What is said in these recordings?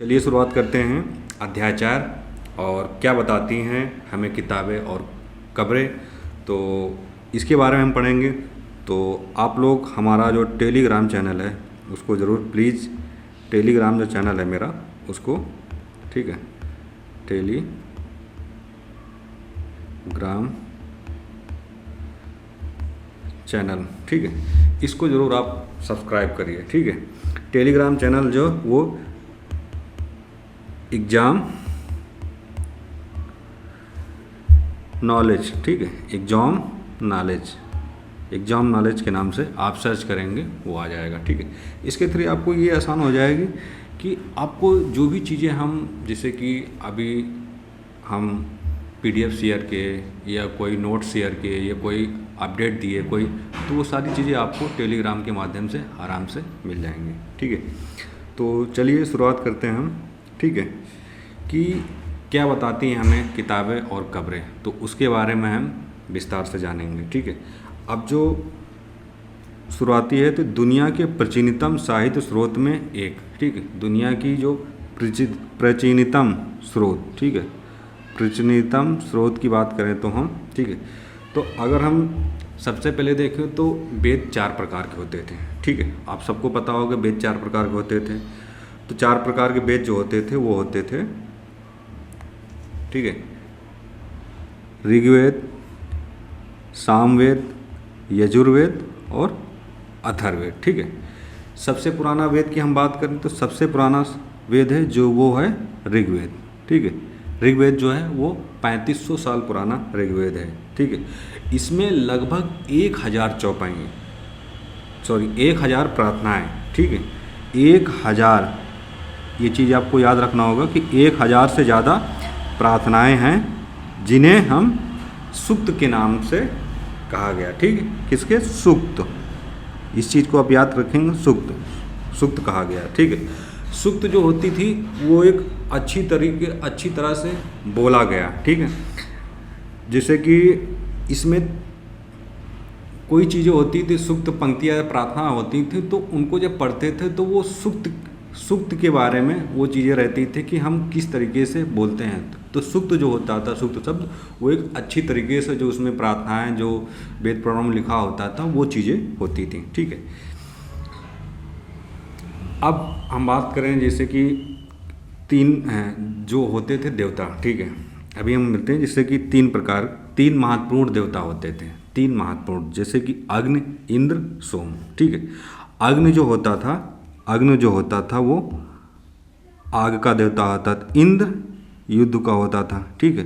चलिए शुरुआत करते हैं अध्याय 4 और क्या बताती हैं हमें किताबें और कब्रें। तो इसके बारे में हम पढ़ेंगे। तो आप लोग हमारा जो टेलीग्राम चैनल है उसको ज़रूर प्लीज़, टेलीग्राम जो चैनल है मेरा उसको, ठीक है, टेलीग्राम चैनल, ठीक है, इसको ज़रूर आप सब्सक्राइब करिए, ठीक है। टेलीग्राम चैनल जो वो एग्ज़ाम नॉलेज, ठीक है, एग्ज़ाम नॉलेज के नाम से आप सर्च करेंगे वो आ जाएगा, ठीक है। इसके थ्रू आपको ये आसान हो जाएगी कि आपको जो भी चीज़ें हम, जैसे कि अभी हम PDF शेयर किए या कोई नोट शेयर किए या कोई अपडेट दिए कोई, तो वो सारी चीज़ें आपको टेलीग्राम के माध्यम से आराम से मिल जाएंगी, ठीक है। तो चलिए शुरुआत करते हैं हम, ठीक है, कि क्या बताती हैं हमें किताबें और कब्रें। तो उसके बारे में हम विस्तार से जानेंगे, ठीक है। अब जो शुरुआती है तो दुनिया के प्राचीनतम साहित्य स्रोत में एक, ठीक है, दुनिया की जो प्राचीनतम स्रोत, ठीक है, प्राचीनतम स्रोत की बात करें तो हम, ठीक है, तो अगर हम सबसे पहले देखें तो वेद 4 प्रकार के होते थे, ठीक है। आप सबको पता होगा वेद 4 प्रकार के होते थे। तो 4 प्रकार के वेद जो होते थे वो होते थे, ठीक है, ऋग्वेद, सामवेद, यजुर्वेद और अथर्ववेद, ठीक है। सबसे पुराना वेद की हम बात करें तो सबसे पुराना वेद है जो वो है ऋग्वेद, ठीक है। ऋग्वेद जो है वो 3500 साल पुराना ऋग्वेद है, ठीक है। इसमें लगभग 1000 चौपाई, सॉरी 1000 प्रार्थनाएं, ठीक है, 1000, ये चीज़ आपको याद रखना होगा कि 1000 से ज़्यादा प्रार्थनाएं हैं जिन्हें हम सूक्त के नाम से कहा गया, ठीक है। किसके? सूक्त। इस चीज़ को आप याद रखेंगे, सूक्त कहा गया, ठीक है। सूक्त जो होती थी वो एक अच्छी तरह से बोला गया, ठीक है। जैसे कि इसमें कोई चीज़ें होती थी, सूक्त पंक्तियाँ प्रार्थना होती थी, तो उनको जब पढ़ते थे तो वो सूक्त के बारे में वो चीज़ें रहती थी कि हम किस तरीके से बोलते हैं। तो सूक्त जो होता था, सूक्त शब्द, वो एक अच्छी तरीके से जो उसमें प्रार्थनाएं जो वेद पुराणों में लिखा होता था वो चीज़ें होती थी, ठीक है। अब हम बात करें जैसे कि 3 जो होते थे देवता, ठीक है। अभी हम मिलते हैं जैसे कि 3 महत्वपूर्ण देवता होते थे, 3 महत्वपूर्ण, जैसे कि अग्नि, इंद्र, सोम, ठीक है। अग्नि जो होता था वो आग का देवता होता था। इंद्र युद्ध का होता था, ठीक है।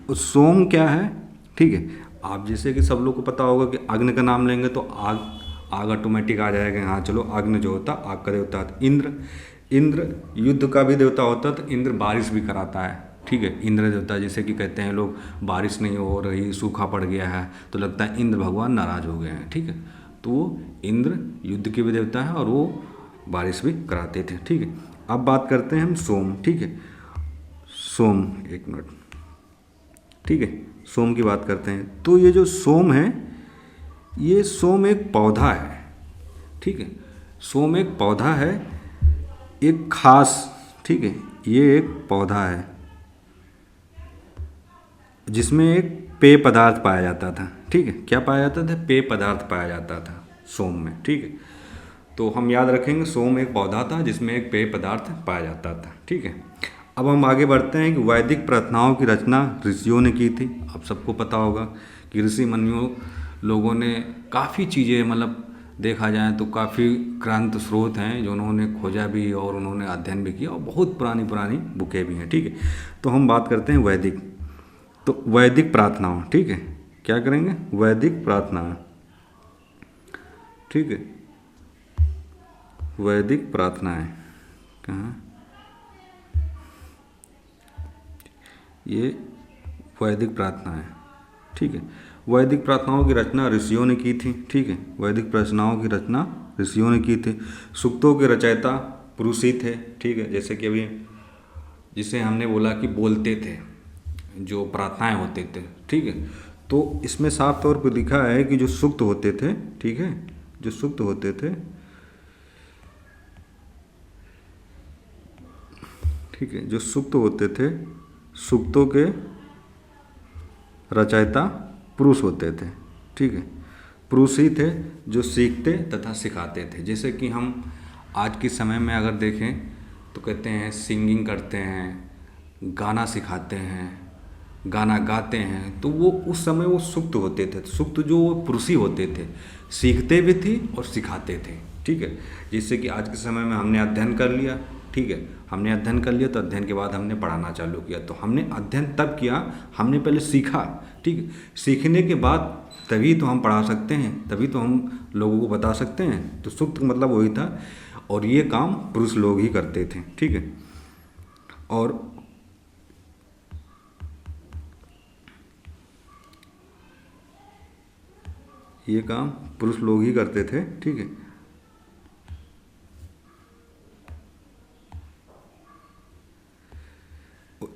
और सोम क्या है, ठीक है। आप जैसे कि सब लोग को पता होगा कि अग्नि का नाम लेंगे तो आग ऑटोमेटिक आ जाएगा। हाँ चलो, अग्नि जो होता आग का देवता था। इंद्र युद्ध का भी देवता होता था। इंद्र बारिश भी कराता है, ठीक है। इंद्र देवता, जैसे कि कहते हैं लोग बारिश नहीं हो रही, सूखा पड़ गया है, तो लगता है इंद्र भगवान नाराज हो गए हैं, ठीक है। तो वो इंद्र युद्ध के भी देवता है और वो बारिश भी कराते थे, ठीक है। अब बात करते हैं हम सोम, ठीक है। सोम, एक मिनट, ठीक है, सोम की बात करते हैं। तो ये जो सोम है, ये सोम एक पौधा है, ठीक है। सोम एक पौधा है, एक खास, ठीक है, ये एक पौधा है जिसमें एक पेय पदार्थ पाया जाता था, ठीक है। क्या पाया जाता था? पेय पदार्थ पाया जाता था सोम में, ठीक है। तो हम याद रखेंगे सोम एक पौधा था जिसमें एक पेय पदार्थ पाया जाता था, ठीक है। अब हम आगे बढ़ते हैं कि वैदिक प्रार्थनाओं की रचना ऋषियों ने की थी। आप सबको पता होगा कि ऋषि मुनियों लोगों ने काफ़ी चीज़ें, मतलब देखा जाए तो काफ़ी ग्रंथ स्रोत हैं जो उन्होंने खोजा भी और उन्होंने अध्ययन भी किया और बहुत पुरानी बुकें भी हैं, ठीक है। तो हम बात करते हैं वैदिक प्रार्थनाओं, ठीक है। क्या करेंगे? वैदिक प्रार्थना, ठीक है। वैदिक प्रार्थनाएं कहाँ? ये वैदिक प्रार्थनाएं, ठीक है। वैदिक प्रार्थनाओं की रचना ऋषियों ने की थी, ठीक है। वैदिक प्रार्थनाओं की रचना ऋषियों ने की थी। सूक्तों के रचयिता पुरुष ही थे, ठीक है। जैसे कि अभी जिसे हमने बोला कि बोलते थे, जो प्रार्थनाएं होते थे, ठीक है। तो इसमें साफ तौर पर लिखा है कि जो सूक्त होते थे, ठीक है, जो सूक्त होते थे ठीक है। जो सूक्त होते थे, सूक्तों के रचयिता पुरुष होते थे, ठीक है। पुरुष ही थे जो सीखते तथा सिखाते थे। जैसे कि हम आज के समय में अगर देखें तो कहते हैं सिंगिंग करते हैं, गाना सिखाते हैं, गाना गाते हैं, तो वो उस समय वो सुक्त होते थे। सुक्त जो वो पुरुषी होते थे, सीखते भी थे और सिखाते थे, ठीक है। जैसे कि आज के समय में हमने अध्ययन कर लिया, ठीक है, हमने अध्ययन कर लिया तो अध्ययन के बाद हमने पढ़ाना चालू किया। तो हमने अध्ययन तब किया, हमने पहले सीखा, ठीक है। सीखने के बाद तभी तो हम पढ़ा सकते हैं, तभी तो हम लोगों को बता सकते हैं। तो सुक्त मतलब वही था, और ये काम पुरुष लोग ही करते थे, ठीक है। और ये काम पुरुष लोग ही करते थे, ठीक है।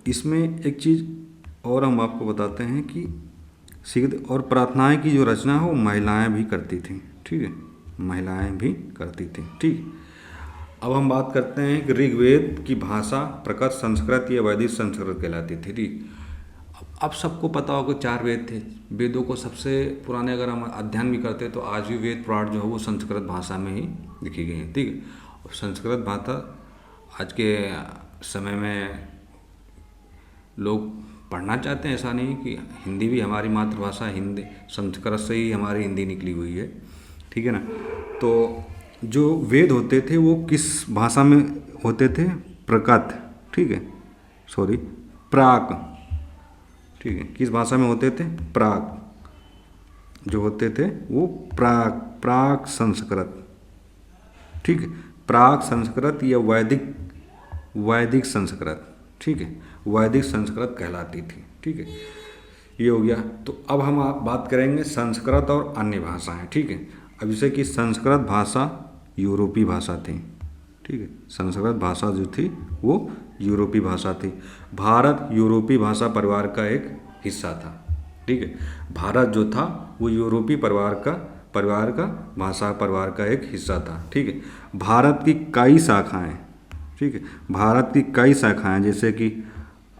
इसमें एक चीज़ और हम आपको बताते हैं कि सिद्ध और प्रार्थनाएं की जो रचना है वो महिलाएं भी करती थीं, ठीक है, महिलाएं भी करती थीं, ठीक। अब हम बात करते हैं कि ऋग्वेद की भाषा प्रकट संस्कृत या वैदिक संस्कृत कहलाती थी, ठीक। अब सबको पता होगा 4 वेद थे। वेदों को सबसे पुराने अगर हम अध्ययन भी करते हैं तो आज भी वेद पुराण जो है वो संस्कृत भाषा में ही लिखी गई है, ठीक है। और संस्कृत भाषा आज के समय में लोग पढ़ना चाहते हैं, ऐसा नहीं कि हिंदी भी हमारी मातृभाषा, हिंदी संस्कृत से ही हमारी हिंदी निकली हुई है, ठीक है ना। तो जो वेद होते थे वो किस भाषा में होते थे? प्रकृत, ठीक है, सॉरी प्राक, ठीक है। किस भाषा में होते थे? प्राक जो होते थे वो प्राक संस्कृत, ठीक है, प्राक संस्कृत या वैदिक संस्कृत, ठीक है, वैदिक संस्कृत कहलाती थी, ठीक है। ये हो गया। तो अब हम आप बात करेंगे संस्कृत और अन्य भाषाएं, ठीक है। अब जैसे कि संस्कृत भाषा यूरोपीय भाषा थी, ठीक है, संस्कृत भाषा जो थी वो यूरोपीय भाषा थी। भारत यूरोपीय भाषा परिवार का एक हिस्सा था, ठीक है। भारत जो था वो यूरोपीय परिवार का भाषा परिवार का एक हिस्सा था, ठीक है। भारत की कई शाखाएं, ठीक है, भारत की कई शाखाएं जैसे कि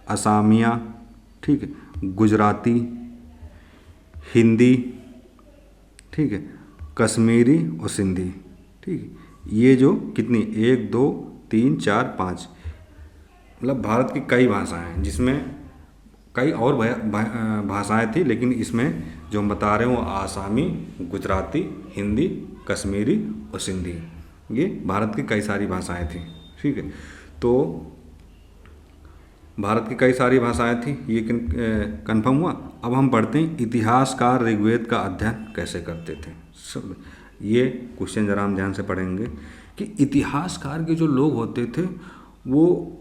असमिया, ठीक है, गुजराती, हिंदी, ठीक है, कश्मीरी और सिंधी, ठीक है। ये जो कितनी 1 2 3 4 5 मतलब भारत की कई भाषाएं हैं, जिसमें कई और भाषाएं थी, लेकिन इसमें जो हम बता रहे हैं वो आसामी, गुजराती, हिंदी, कश्मीरी और सिंधी, ये भारत की कई सारी भाषाएं थी, ठीक है। तो भारत की कई सारी भाषाएं थी, ये कन्फर्म हुआ। अब हम पढ़ते हैं इतिहासकार ऋग्वेद का अध्ययन कैसे करते थे। सब ये क्वेश्चन जरा हम ध्यान से पढ़ेंगे कि इतिहासकार के जो लोग होते थे वो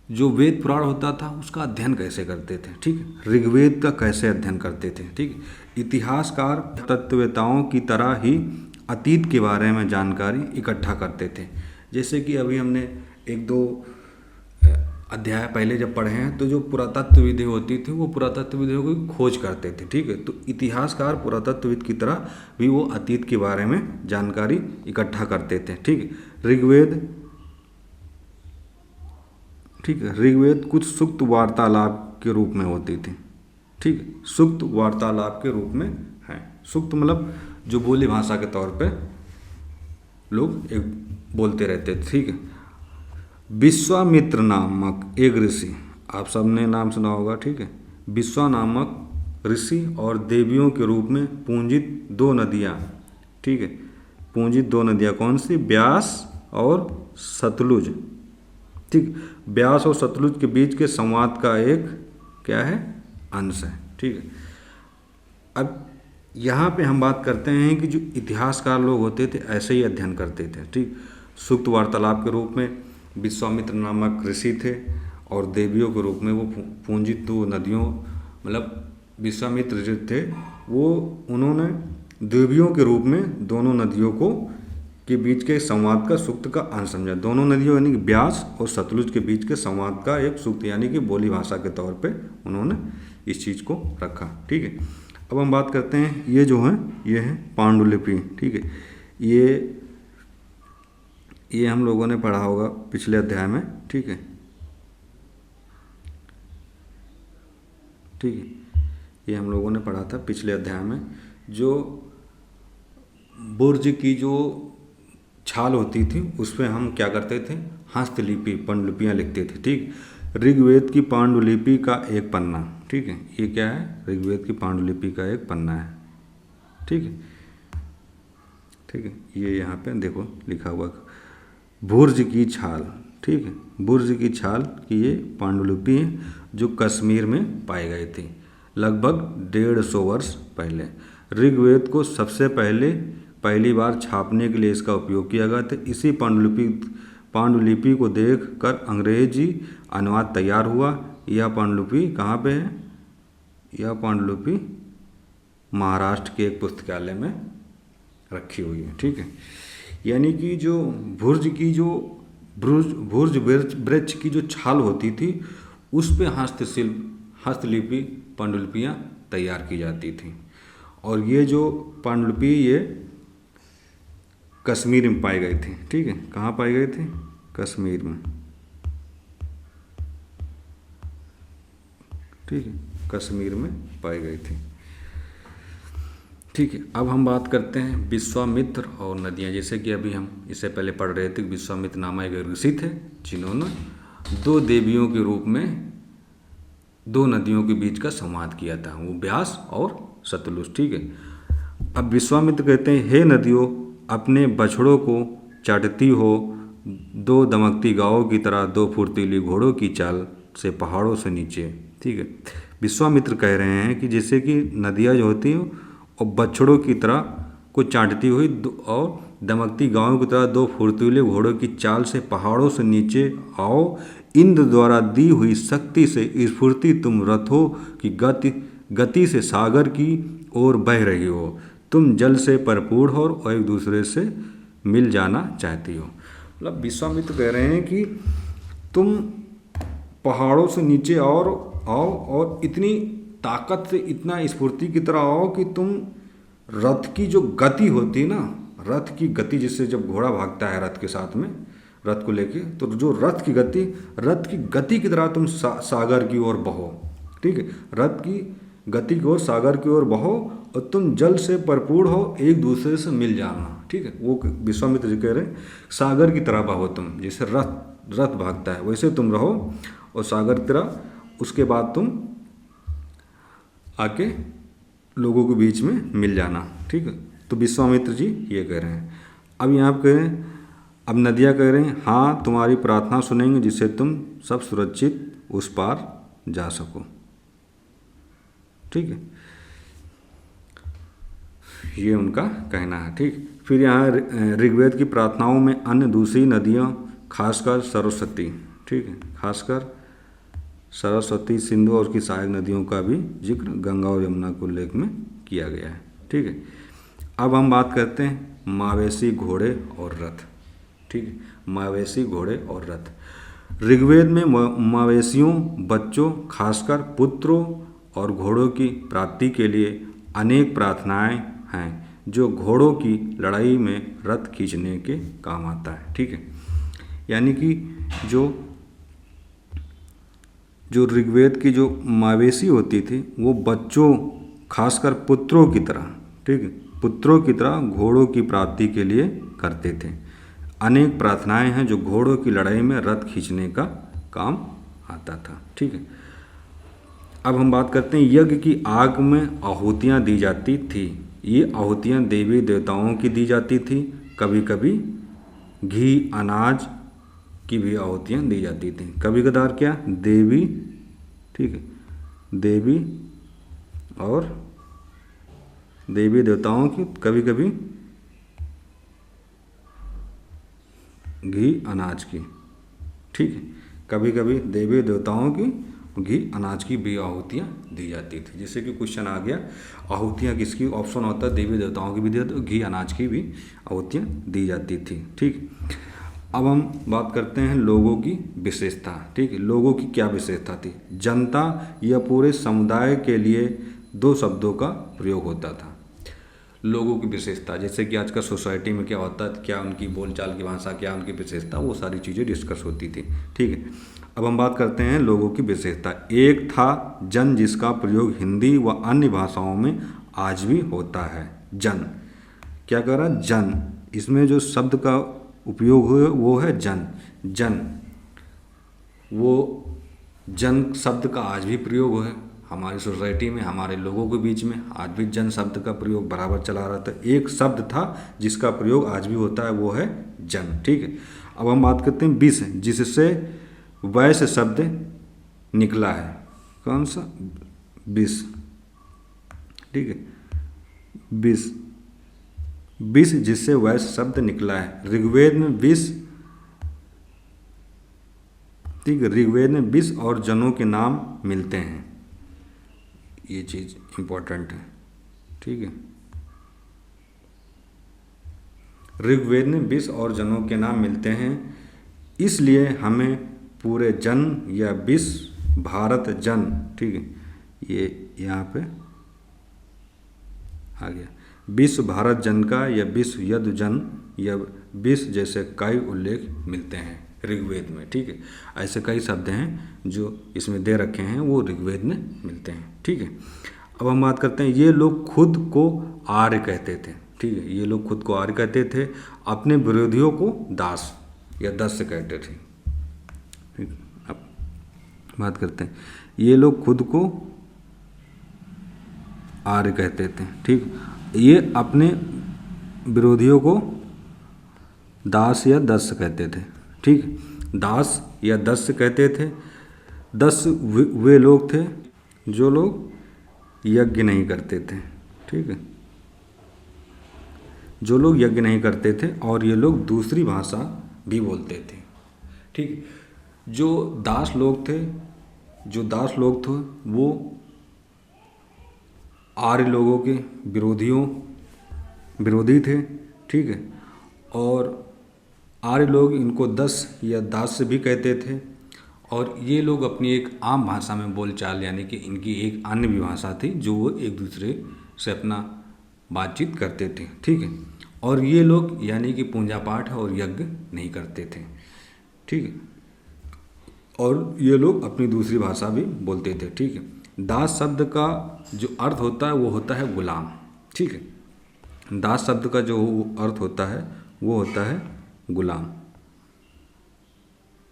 जो वेद पुराण होता था उसका अध्ययन कैसे करते थे, ठीक है, ऋग्वेद का कैसे अध्ययन करते थे, ठीक है। इतिहासकार तत्ववेताओं की तरह ही अतीत के बारे में जानकारी इकट्ठा करते थे। जैसे कि अभी हमने 1-2 अध्याय पहले जब पढ़े हैं तो जो पुरातत्व विधि होती थी वो पुरातत्व विधियों की खोज करते थे, ठीक है। तो इतिहासकार पुरातत्वविद की तरह भी वो अतीत के बारे में जानकारी इकट्ठा करते थे, ठीक है। ऋग्वेद कुछ सुक्त वार्तालाप के रूप में होती थी, ठीक है, सुक्त वार्तालाप के रूप में है। सुक्त मतलब जो बोली भाषा के तौर पे लोग एक बोलते रहते थे, ठीक है। विश्वामित्र नामक एक ऋषि, आप सबने नाम सुना होगा, ठीक है, विश्वा नामक ऋषि और देवियों के रूप में पूंजित 2 नदियाँ, ठीक है, पूंजित 2 नदियाँ कौन सी? ब्यास और सतलुज, ठीक। ब्यास और सतलुज के बीच के संवाद का एक क्या है? अंश है, ठीक है। अब यहाँ पे हम बात करते हैं कि जो इतिहासकार लोग होते थे ऐसे ही अध्ययन करते थे, ठीक। सुक्त वार्तालाप के रूप में विश्वामित्र नामक ऋषि थे और देवियों के रूप में वो पूंजित 2 नदियों, मतलब विश्वामित्र जो थे वो उन्होंने देवियों के रूप में दोनों नदियों को के बीच के संवाद का सुक्त का अंश समझा। दोनों नदियों यानी कि ब्यास और सतलुज के बीच के संवाद का एक सुक्त यानी कि बोली भाषा के तौर पे उन्होंने इस चीज़ को रखा, ठीक है। अब हम बात करते हैं ये जो है ये है पांडुलिपि, ठीक है। ये हम लोगों ने पढ़ा होगा पिछले अध्याय में, ठीक है। ठीक है, ये हम लोगों ने पढ़ा था पिछले अध्याय में। जो बुर्ज की जो छाल होती थी उस पर हम क्या करते थे, हस्तलिपि पांडुलिपियाँ लिखते थे। ठीक, ऋग्वेद की पांडुलिपि का एक पन्ना, ठीक है, ये क्या है, ऋग्वेद की पांडुलिपि का एक पन्ना है। ठीक है, ठीक है, ये यहाँ पे देखो लिखा हुआ बुर्ज की छाल। ठीक है, बुर्ज की छाल की ये पांडुलिपि है जो कश्मीर में पाए गए थे लगभग 150 वर्ष पहले। ऋग्वेद को सबसे पहली बार छापने के लिए इसका उपयोग किया गया था। इसी पांडुलिपि को देखकर अंग्रेजी अनुवाद तैयार हुआ। यह पांडुलिपि कहाँ पे है, यह पांडुलिपि महाराष्ट्र के एक पुस्तकालय में रखी हुई है। ठीक है, यानी कि जो भुर्ज वृक्ष की जो छाल होती थी उस पे हस्तलिपि पांडुलिपियाँ तैयार की जाती थी। और ये जो पांडुलिपि ये कश्मीर में पाए गए थे। ठीक है, कहाँ पाए गए थे, कश्मीर में। ठीक है, कश्मीर में पाए गए थे। ठीक है, अब हम बात करते हैं विश्वामित्र और नदियाँ। जैसे कि अभी हम इससे पहले पढ़ रहे थे, विश्वामित्र नामक एक ऋषि थे जिन्होंने 2 देवियों के रूप में 2 नदियों के बीच का संवाद किया था, वो ब्यास और सतलुज। ठीक है, अब विश्वामित्र कहते हैं, हे नदियों, अपने बछड़ों को चाटती हो 2 दमकती गायों की तरह 2 फुर्तीली घोड़ों की चाल से पहाड़ों से नीचे। ठीक है, विश्वामित्र कह रहे हैं कि जैसे कि नदियाँ जो होती हैं और बछड़ों की तरह को चाटती हुई और दमकती गायों की तरह 2 फुर्तीले घोड़ों की चाल से पहाड़ों से नीचे आओ। इंद्र द्वारा दी हुई शक्ति से स्फूर्ति तुम रथों की गति से सागर की ओर बह रही हो। तुम जल से भरपूर हो और एक दूसरे से मिल जाना चाहती हो। मतलब विश्वामित्र कह रहे हैं कि तुम पहाड़ों से नीचे आओ और इतनी ताकत से, इतना स्फूर्ति की तरह आओ कि तुम रथ की जो गति होती है ना, रथ की गति, जिससे जब घोड़ा भागता है रथ के साथ में, रथ को लेके, तो जो रथ की गति की तरह तुम सागर की ओर बहो। ठीक है, रथ की गति की ओर सागर की ओर बहो और तुम जल से भरपूर हो, एक दूसरे से मिल जाना। ठीक है, वो विश्वामित्र जी कह रहे हैं सागर की तरह बहो तुम, जैसे रथ भागता है वैसे तुम रहो और सागर की तरह, उसके बाद तुम आके लोगों के बीच में मिल जाना। ठीक है, तो विश्वामित्र जी ये कह रहे हैं। अब यहाँ पे कह रहे हैं, अब नदियाँ कह रहे हैं, हाँ तुम्हारी प्रार्थना सुनेंगे जिससे तुम सब सुरक्षित उस पार जा सको। ठीक है, ये उनका कहना है। ठीक, फिर यहाँ ऋग्वेद की प्रार्थनाओं में अन्य दूसरी नदियाँ, खासकर सरस्वती, ठीक है, खासकर सरस्वती, सिंधु और उसकी सहायक नदियों का भी जिक्र गंगा और यमुना के उल्लेख में किया गया है। ठीक है, अब हम बात करते हैं मावेशी, घोड़े और रथ। ठीक है, मावेशी, घोड़े और रथ। ऋग्वेद में मवेशियों, बच्चों, खासकर पुत्रों और घोड़ों की प्राप्ति के लिए अनेक प्रार्थनाएं हैं जो घोड़ों की लड़ाई में रथ खींचने के काम आता है। ठीक है, यानी कि जो ऋग्वेद की जो मवेशी होती थी वो बच्चों, खासकर पुत्रों की तरह, ठीक है, पुत्रों की तरह घोड़ों की प्राप्ति के लिए करते थे। अनेक प्रार्थनाएं हैं जो घोड़ों की लड़ाई में रथ खींचने का काम आता था। ठीक है, अब हम बात करते हैं यज्ञ की आग में आहुतियाँ दी जाती थी। ये आहुतियाँ देवी देवताओं की दी जाती थी। कभी कभी घी, अनाज की भी आहुतियाँ दी जाती थी। कभी कदार क्या, देवी, ठीक है, देवी और देवी देवताओं की, कभी कभी घी, अनाज की। ठीक है, कभी कभी देवी देवताओं की घी, अनाज की भी आहुतियाँ दी जाती थी। जैसे कि क्वेश्चन आ गया, आहुतियाँ किसकी, ऑप्शन होता है देवी देवताओं की भी दी जाती, घी, अनाज की भी आहुतियाँ दी जाती थी। ठीक, अब हम बात करते हैं लोगों की विशेषता। ठीक है, लोगों की क्या विशेषता थी। जनता या पूरे समुदाय के लिए 2 शब्दों का प्रयोग होता था। लोगों की विशेषता, जैसे कि आजकल सोसाइटी में क्या होता है, क्या उनकी बोलचाल की भाषा, क्या उनकी विशेषता, वो सारी चीज़ें डिस्कस होती थी। ठीक है, अब हम बात करते हैं लोगों की विशेषता। एक था जन, जिसका प्रयोग हिंदी व अन्य भाषाओं में आज भी होता है। जन, क्या कर रहा है? जन। इसमें जो शब्द का उपयोग हुआ वो है जन। जन, वो जन शब्द का आज भी प्रयोग है हमारी सोसाइटी में, हमारे लोगों के बीच में आज भी जन शब्द का प्रयोग बराबर चला रहा था। एक शब्द था जिसका प्रयोग आज भी होता है, वो है जन। ठीक है। अब हम बात करते हैं विष, जिससे वैश्य शब्द निकला है। कौन सा? विष। ठीक है, विष। विष जिससे वैश्य शब्द निकला है। ऋग्वेद में विष, ठीक है, ऋग्वेद में विष और जनों के नाम मिलते हैं। ये चीज इंपॉर्टेंट है। ठीक है, ऋग्वेद में विष और जनों के नाम मिलते हैं, इसलिए हमें पूरे जन या विष भारत जन, ठीक है, ये यहाँ पे आ गया, विश्व भारत जन का या विश्व यदु जन या विश्व जैसे कई उल्लेख मिलते हैं ऋग्वेद में। ठीक है, ऐसे कई शब्द हैं जो इसमें दे रखे हैं, वो ऋग्वेद में मिलते हैं। ठीक है, अब हम बात करते हैं, ये लोग खुद को आर्य कहते थे। ठीक है, ये लोग खुद को आर्य कहते थे, अपने विरोधियों को दास या दस्य कहते थे। ठीक, अब बात करते हैं, ये लोग खुद को आर्य कहते थे। ठीक, ये अपने विरोधियों को दास या दस्य कहते थे। ठीक, दास या दस्य कहते थे। दस्य वे लोग थे जो लोग यज्ञ नहीं करते थे। ठीक है, जो लोग यज्ञ नहीं करते थे और ये लोग दूसरी भाषा भी बोलते थे। ठीक, जो दास लोग थे, वो आर्य लोगों के विरोधी थे। ठीक है, और आर्य लोग इनको दस या दास भी कहते थे, और ये लोग अपनी एक आम भाषा में बोलचाल, यानी कि इनकी एक अन्य भी भाषा थी जो वो एक दूसरे से अपना बातचीत करते थे। ठीक है, और ये लोग यानी कि पूजा पाठ और यज्ञ नहीं करते थे। ठीक है, और ये लोग अपनी दूसरी भाषा भी बोलते थे। ठीक है, दास शब्द का जो अर्थ होता है वो होता है गुलाम। ठीक है, दास शब्द का जो अर्थ होता है वो होता है गुलाम।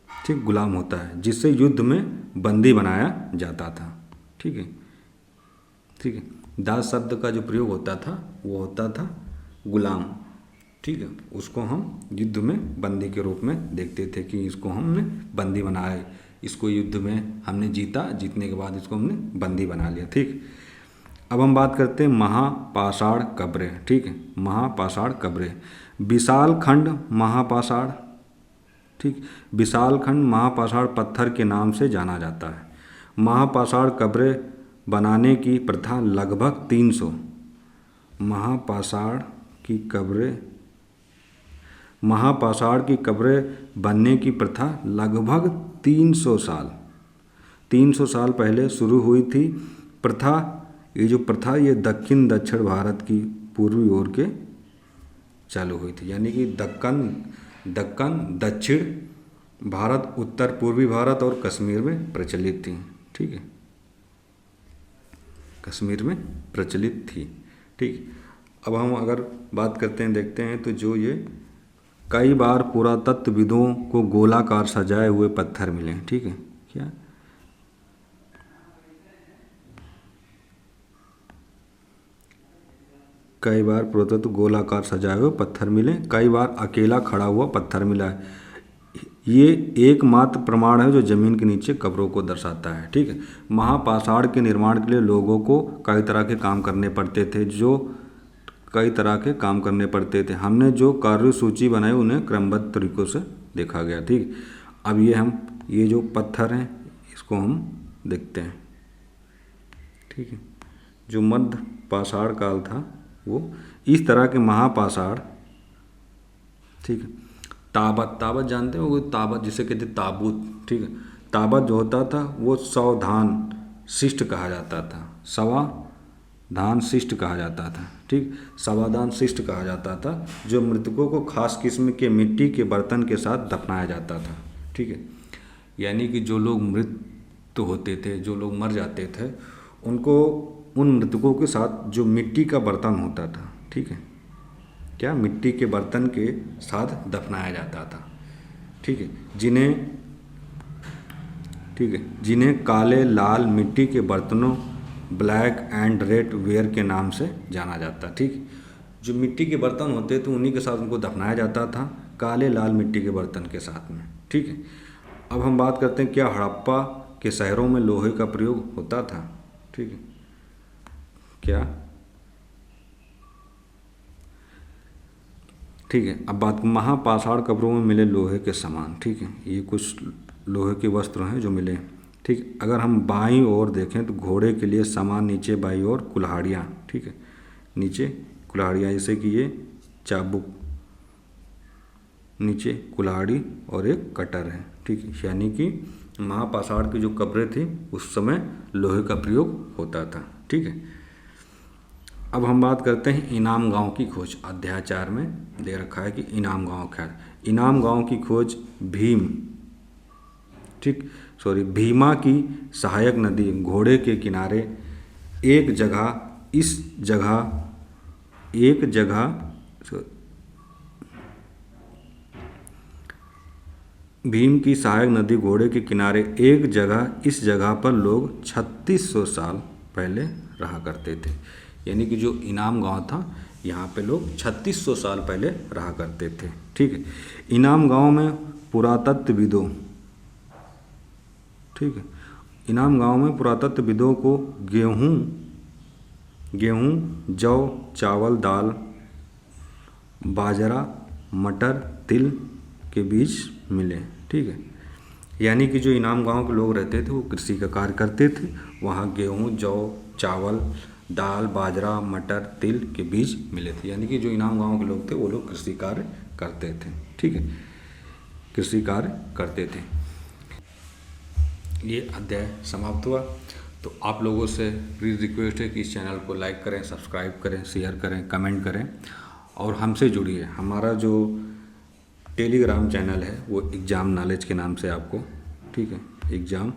ठीक, गुलाम होता है जिससे युद्ध में बंदी बनाया जाता था। ठीक है, ठीक है, दास शब्द का जो प्रयोग होता था वो होता था गुलाम। ठीक है, उसको हम युद्ध में बंदी के रूप में देखते थे कि इसको हमने बंदी बनाया, इसको युद्ध में हमने जीता, जीतने के बाद इसको हमने बंदी बना लिया। ठीक, अब हम बात करते हैं महापाषाण कब्रें। ठीक है, महापाषाण कब्रें, विशाल खंड महापाषाण। ठीक, विशाल खंड महापाषाण पत्थर के नाम से जाना जाता है। महापाषाण कब्रें बनाने की प्रथा लगभग 300, महापाषाण की कब्रें बनने की प्रथा लगभग 300 साल पहले शुरू हुई थी। प्रथा, ये जो प्रथा ये दक्षिण भारत की पूर्वी ओर के चालू हुई थी, यानी कि दक्कन दक्षिण भारत, उत्तर पूर्वी भारत और कश्मीर में प्रचलित थी। ठीक है, कश्मीर में प्रचलित थी। ठीक, अब हम अगर बात करते हैं, देखते हैं, तो जो ये कई बार पुरातत्वविदों को गोलाकार सजाए हुए पत्थर मिले। ठीक है, क्या कई बार पुरातत्व गोलाकार सजाए हुए पत्थर मिले, कई बार अकेला खड़ा हुआ पत्थर मिला है। ये एकमात्र प्रमाण है जो जमीन के नीचे कब्रों को दर्शाता है। ठीक है, महापाषाण के निर्माण के लिए लोगों को कई तरह के काम करने पड़ते थे। हमने जो कार्य सूची बनाई उन्हें क्रमबद्ध तरीकों से देखा गया। ठीक, अब ये जो पत्थर हैं इसको हम देखते हैं। ठीक है, जो मध्य पाषाण काल था वो इस तरह के महापाषाण। ठीक है, ताबत जानते हो, वो ताबत जिसे कहते ताबूत। ठीक है, ताबत जो होता था वो सावधान शिष्ट कहा जाता था, सावधान शिष्ट कहा जाता था। ठीक, सावधान शिष्ट कहा जाता था, जो मृतकों को खास किस्म के मिट्टी के बर्तन के साथ दफनाया जाता था। ठीक है, यानी कि जो लोग मृत होते थे, जो लोग मर जाते थे, उनको उन मृतकों के साथ जो मिट्टी का बर्तन होता था, ठीक है, क्या मिट्टी के बर्तन के साथ दफनाया जाता था, ठीक है, जिन्हें काले लाल मिट्टी के बर्तनों, ब्लैक एंड रेड वेयर के नाम से जाना जाता। ठीक, जो मिट्टी के बर्तन होते थे उन्हीं के साथ उनको दफनाया जाता था, काले लाल मिट्टी के बर्तन के साथ में। ठीक है, अब हम बात करते हैं क्या हड़प्पा के शहरों में लोहे का प्रयोग होता था। ठीक है, क्या, ठीक है, अब बात महापाषाण कब्रों में मिले लोहे के सामान। ठीक है, ये कुछ लोहे के वस्त्र हैं जो मिले। ठीक, अगर हम बाईं ओर देखें तो घोड़े के लिए सामान नीचे बाईं ओर कुल्हाड़ियाँ। ठीक है, नीचे कुल्हाड़ियाँ, जैसे कि ये चाबुक, नीचे कुल्हाड़ी और एक कटर है। ठीक है, यानी कि महापाषाण की जो कब्रें थी उस समय लोहे का प्रयोग होता था। ठीक है, अब हम बात करते हैं इनाम गांव की खोज। अध्याय 4 में दे रखा है कि इनाम गांव क्या है। इनाम गांव की खोज भीमा की सहायक नदी घोड़े के किनारे एक जगह भीम की सहायक नदी घोड़े के किनारे एक जगह, इस जगह पर लोग 3600 साल पहले रहा करते थे। यानी कि जो इनाम गांव था यहाँ पे लोग 3600 साल पहले रहा करते थे। ठीक है, इनाम गांव में पुरातत्वविदों, ठीक है, इनाम गांव में पुरातत्वविदों को गेहूँ, जौ, चावल, दाल, बाजरा, मटर, तिल के बीज मिले। ठीक है, यानी कि जो इनाम गांव के लोग रहते थे वो कृषि का कार्य करते थे। वहाँ गेहूँ, जौ, चावल, दाल, बाजरा, मटर, तिल के बीज मिले थे। यानी कि जो इनाम गांव के लोग थे वो लोग कृषि कार्य करते थे। ठीक है, कृषि कार्य करते थे। ये अध्याय समाप्त हुआ। तो आप लोगों से प्लीज़ रिक्वेस्ट है कि इस चैनल को लाइक करें, सब्सक्राइब करें, शेयर करें, कमेंट करें और हमसे जुड़िए। हमारा जो टेलीग्राम चैनल है वो एग्ज़ाम नॉलेज के नाम से आपको, ठीक है, एग्ज़ाम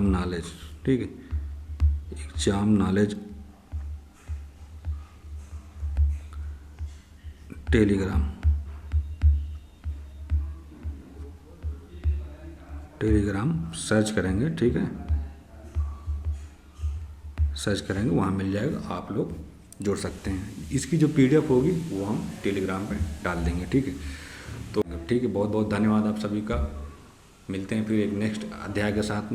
नॉलेज, ठीक है, एग्ज़ाम नॉलेज टेलीग्राम सर्च करेंगे। ठीक है, सर्च करेंगे, वहाँ मिल जाएगा, आप लोग जोड़ सकते हैं। इसकी जो PDF होगी वो हम टेलीग्राम पे डाल देंगे। ठीक है, तो ठीक है, बहुत बहुत धन्यवाद आप सभी का। मिलते हैं फिर एक नेक्स्ट अध्याय के साथ में।